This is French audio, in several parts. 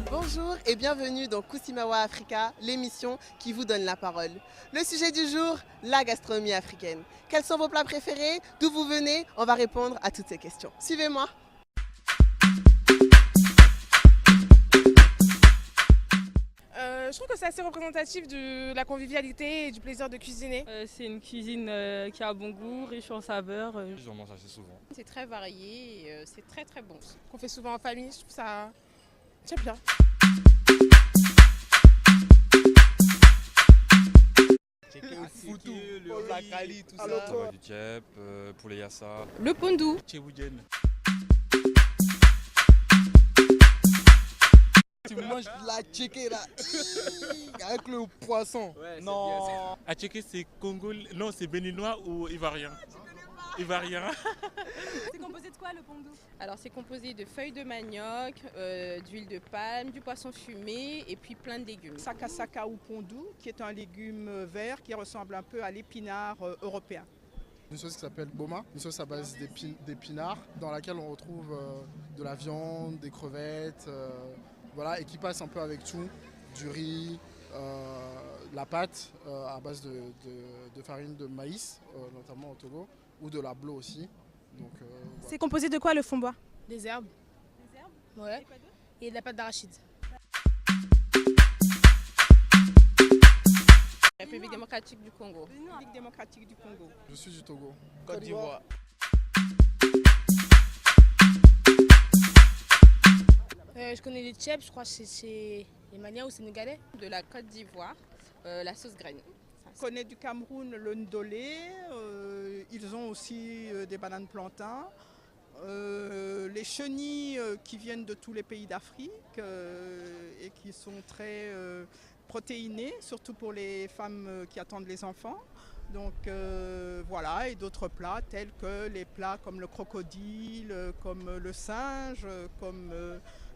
Bonjour et bienvenue dans Kusimawa Africa, l'émission qui vous donne la parole. Le sujet du jour, la gastronomie africaine. Quels sont vos plats préférés? D'où vous venez? On va répondre à toutes ces questions. Suivez-moi. Je trouve que c'est assez représentatif de la convivialité et du plaisir de cuisiner. C'est une cuisine qui a un bon goût, riche en saveurs. J'en mange assez souvent. C'est très varié et c'est très très bon. Qu'on fait souvent en famille, je trouve ça j'aime bien. Foutou, le lakali, tout ça. Du tchèp, poulet yassa. Le pondou. Tu manges la tchéké là, avec le poisson. Ouais, non. Atchéké, c'est Congo, non, c'est béninois ou ivoirien? Ivoirien. C'est composé de quoi le pondou? Alors c'est composé de feuilles de manioc, d'huile de palme, du poisson fumé et puis plein de légumes. Sakasaka ou pondou, qui est un légume vert qui ressemble un peu à l'épinard européen. Une sauce qui s'appelle boma, une sauce à base d'épinards dans laquelle on retrouve de la viande, des crevettes, voilà, et qui passe un peu avec tout, du riz, la pâte à base de farine de maïs, notamment au Togo, ou de la blo aussi. Donc, voilà. C'est composé de quoi le fond bois? Des herbes. Des herbes? Ouais. Et de la pâte d'arachide. République démocratique du Congo. République démocratique du Congo. Je suis du Togo. Côte d'Ivoire. Je connais les tchèps, je crois que c'est les Maliens ou Sénégalais. De la Côte d'Ivoire, la sauce graine. On connaît du Cameroun le ndolé, ils ont aussi des bananes plantains. Les chenilles qui viennent de tous les pays d'Afrique et qui sont très protéinées, surtout pour les femmes qui attendent les enfants. Donc voilà, et d'autres plats tels que les plats comme le crocodile, comme le singe, comme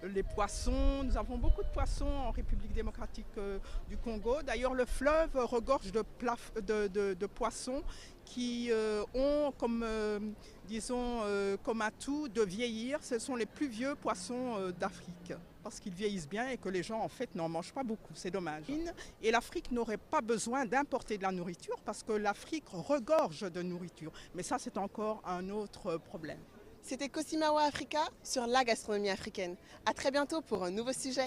les poissons. Nous avons beaucoup de poissons en République démocratique du Congo. D'ailleurs, le fleuve regorge de poissons qui ont comme, disons, comme atout de vieillir. Ce sont les plus vieux poissons d'Afrique, parce qu'ils vieillissent bien et que les gens en fait n'en mangent pas beaucoup, c'est dommage. Et l'Afrique n'aurait pas besoin d'importer de la nourriture parce que l'Afrique regorge de nourriture. Mais ça, c'est encore un autre problème. C'était Kusimawa Africa sur la gastronomie africaine. À très bientôt pour un nouveau sujet.